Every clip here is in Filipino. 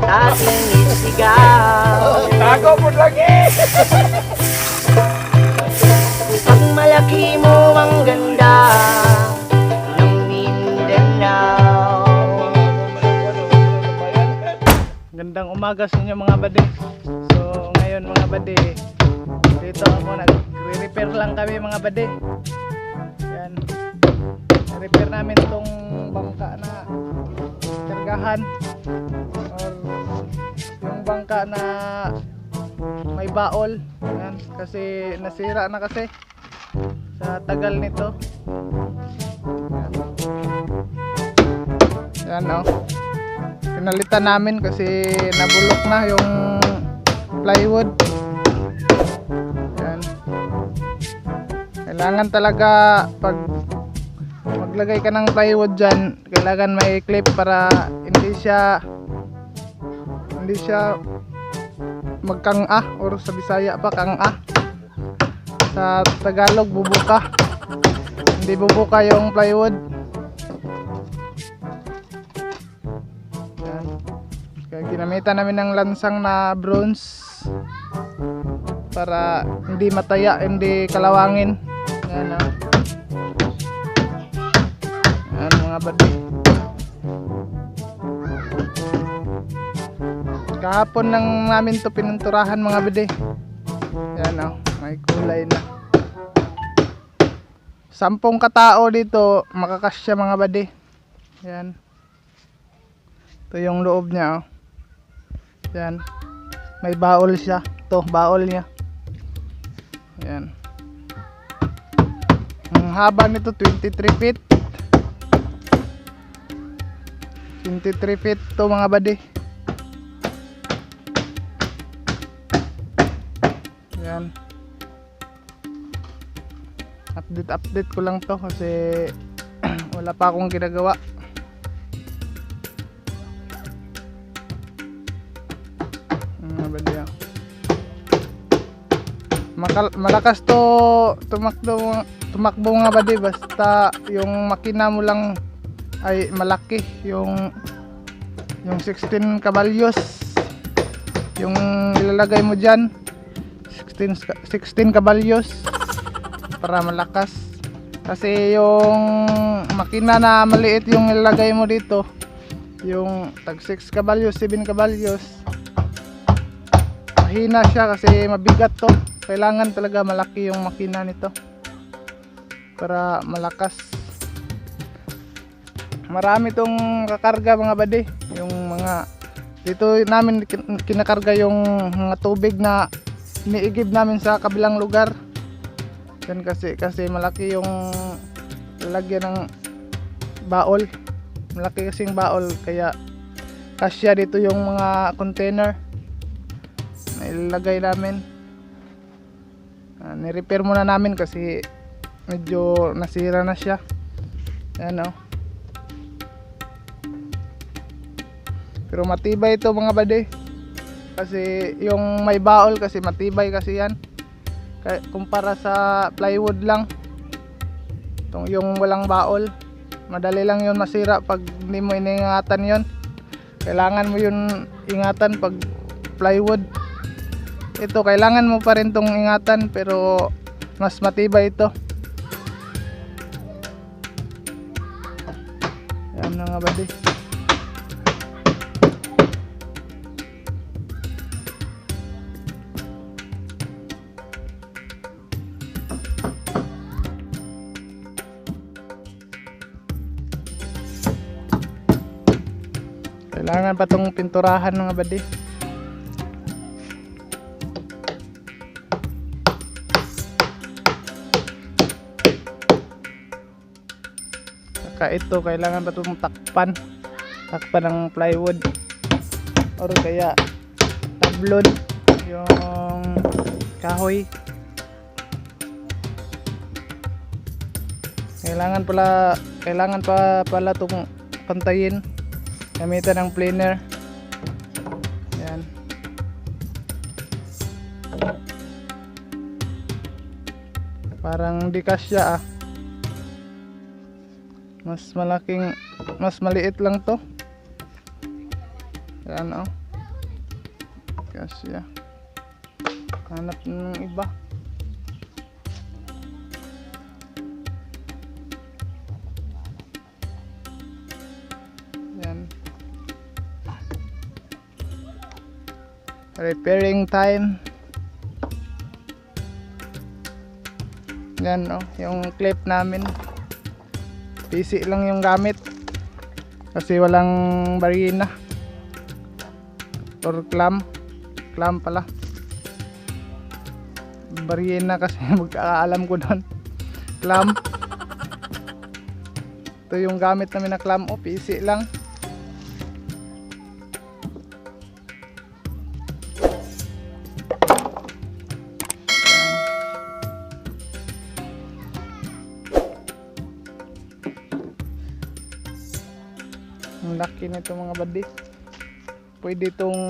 aking isigaw. Tago po lagi! Pag malaki mo ang ganda ng Mindanao. Gandang umaga sa inyo mga bade. So ngayon mga bade, dito ako nagre-repair lang kami mga bade. Yan, repair namin tong bangka na kargahan, or yung bangka na may baol. Yan, kasi nasira na kasi sa tagal nito. Yan o, pinalitan namin kasi nabulok na yung plywood. Yan, kailangan talaga pag maglagay ka ng plywood dyan, kailangan may clip para hindi siya magkang-ah, or sa Bisaya pa kang-ah, sa Tagalog bubuka, hindi bubuka yung plywood. Yan, kaya ginamitan namin ng lansang na bronze para hindi mataya, hindi kalawangin. Yan o. Yan mga bade. Kahapon lang namin to pinunturahan mga bade. Yan o, may kulay na. 10 katao dito makakasya mga bade. Yan. Ito yung loob niya o. Yan. May baol siya. Ito, baol niya. Yan. Ang haba nito 23 feet. 23 feet to mga bade. Yan. Update ko lang to kasi wala pa akong ginagawa. Mga bade. Malakas to tumakbo mga bade, basta yung makina mo lang ay malaki, yung 16 kabalyos yung ilalagay mo dyan, 16 kabalyos para malakas. Kasi yung makina na maliit yung ilalagay mo dito, yung tag 6 kabalyos, 7 kabalyos, mahina siya kasi mabigat to. Kailangan talaga malaki yung makina nito para malakas. Marami tong kakarga mga bade. Yung mga dito namin kinakarga yung mga tubig na iniigib namin sa kabilang lugar. Yan kasi malaki yung lalagyan ng baol. Malaki kasing baol kaya kasya dito yung mga container na ilalagay namin. Ni-repair muna namin kasi medyo nasira na siya. Yan o. Pero matibay ito mga bade. Kasi yung may baol kasi matibay kasi yan. Kumpara sa plywood lang. Yung walang baol, madali lang yun masira pag hindi mo iningatan yun. Kailangan mo yun ingatan pag plywood. Ito kailangan mo pa rin tong ingatan pero mas matibay ito. Yan mga bade. Kailangan pa tong pinturahan mga bade. Saka ito kailangan pa itong takpan ng plywood or kaya tablon, yung kahoy. Kailangan pa pala itong pantayin, gamitan ng planer. Yan. Parang di kasya mas maliit lang to. Yan Kasya. Hanap ng iba. Yan. Repairing time. Yan, oh, yung clip namin. PC lang yung gamit. Kasi walang barina. Or clamp. Clamp pala. Barina kasi magkakaalam ko doon. Clamp. Ito yung gamit namin na clamp. Oh, PC lang. Ang laki nito mga buddy. Pwede itong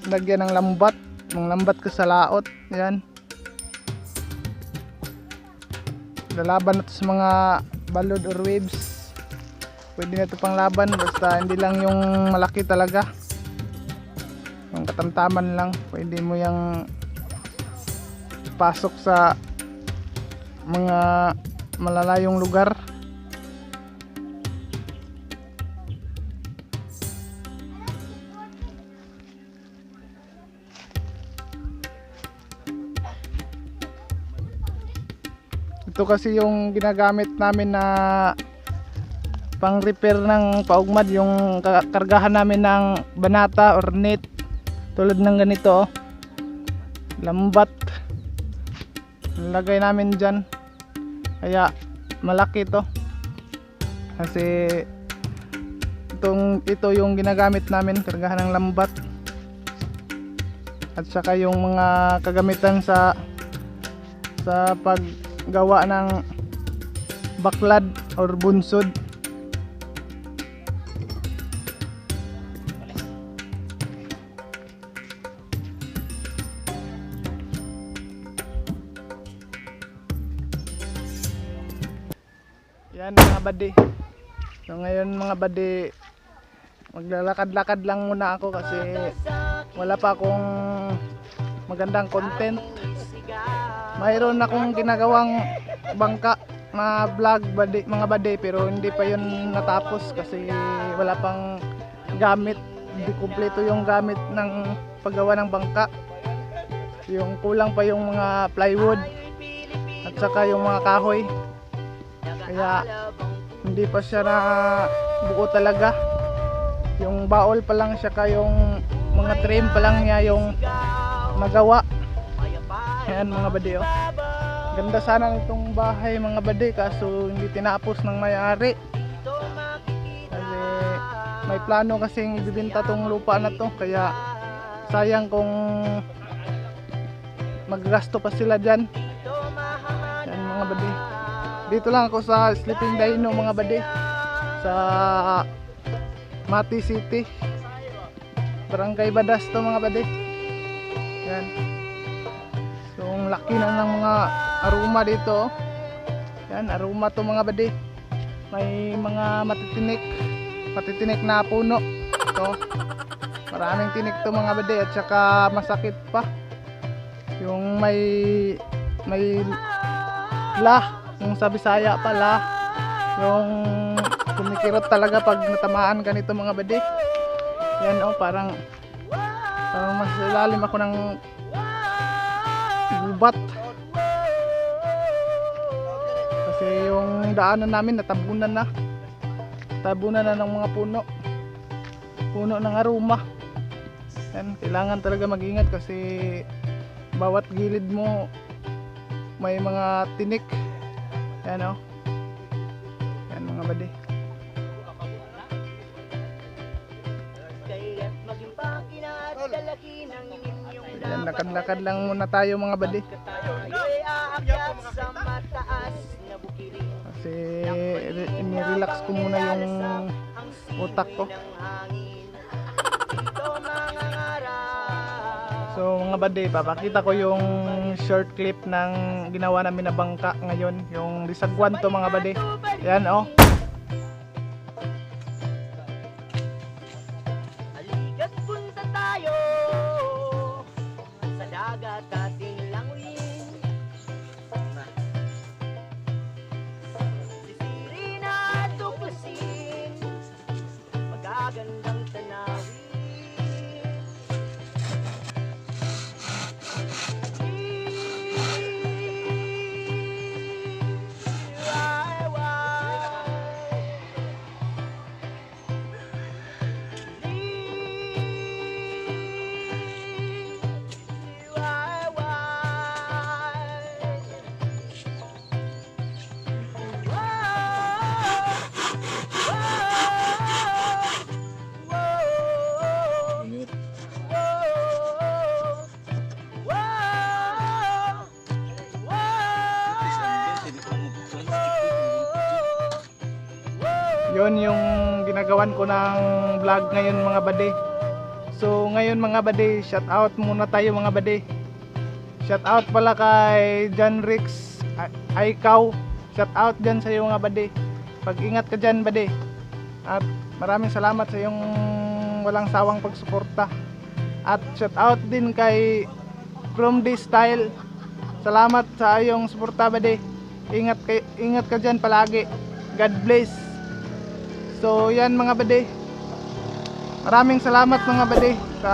lagyan ng lambat. Ng lambat ka sa laot. Yan. Lalaban na ito sa mga balod or waves. Pwede na ito pang laban. Basta hindi lang yung malaki talaga. Yung katamtaman lang. Pwede mo yung pasok sa mga malalayong lugar. Ito kasi yung ginagamit namin na pang repair ng paugmad, yung kargahan namin ng banata or net tulad ng ganito, oh. Lambat nilagay namin dyan, kaya malaki to kasi ito yung ginagamit namin, kargahan ng lambat at saka yung mga kagamitan sa paggawa ng baklad or bunsod. Yan mga buddy. So ngayon mga buddy, maglalakad-lakad lang muna ako kasi wala pa akong magandang content. Mayroon akong ginagawang bangka na vlog mga buddy, pero hindi pa yun natapos kasi wala pang gamit. Hindi kumpleto yung gamit ng paggawa ng bangka. Yung kulang pa yung mga plywood at saka yung mga kahoy. Kaya hindi pa siya na buo talaga. Yung baol pa lang siya, yung mga trim pa lang niya yung magawa. Ayan mga buddy, oh. Ganda sana nitong bahay mga buddy, kaso hindi tinapos ng may-ari. Kasi may plano kasing ibibenta tong lupa na to, kaya sayang kung maggasto pa sila dyan. Ayan mga buddy. Dito lang ako sa Sleeping Dino mga buddy, sa Mati City, Barangay Badas to mga buddy. Yan. So ang laki na ng mga aroma dito, oh. Yan, aroma to mga buddy. May mga matitinik na puno. So maraming tinik to mga buddy, at saka masakit pa. Yung may lah, yung sa Bisaya pala, yung kumikirot talaga pag natamaan ka nito mga buddy. Yan, oh, parang mas ilalim ako ng gubat kasi yung daanan namin natabunan na ng mga puno ng aroma. Yan, kailangan talaga mag-ingat kasi bawat gilid mo may mga tinik. Yan, oh. Yan mga buddy. Yan, lakad-lakad lang muna tayo mga buddy. Kasi inirelax ko muna yung utak ko. So mga buddy, papakita ko yung short clip ng ginawa namin na bangka ngayon, yung Lisagwan to mga buddy. Yan, oh. Aligat punta tayo dagat ating languyin. Sisirin at tuklasin, magagandang tanawin. Yun yung ginagawan ko ng vlog ngayon mga bade. So ngayon mga bade, shout out muna tayo mga bade. Shout out pala kay John Rix Aikaw. Shout out dyan sa iyo mga bade. Pag-ingat ka dyan bade. At maraming salamat sa iyong walang sawang pagsuporta. At shout out din kay From This Style. Salamat sa iyong suporta bade. Ingat ka dyan palagi. God bless. So yan mga bade, maraming salamat mga bade sa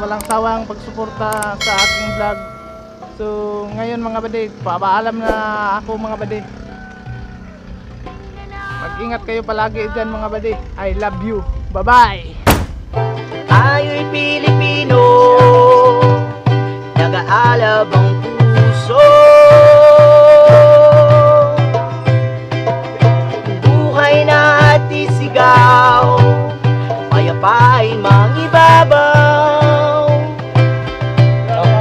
walang sawang pagsuporta sa aking vlog. So ngayon mga bade, papaalam na ako mga bade. Mag-ingat kayo palagi dyan mga bade. I love you. Bye bye. Tayo'y Pilipino, nag-aalab ang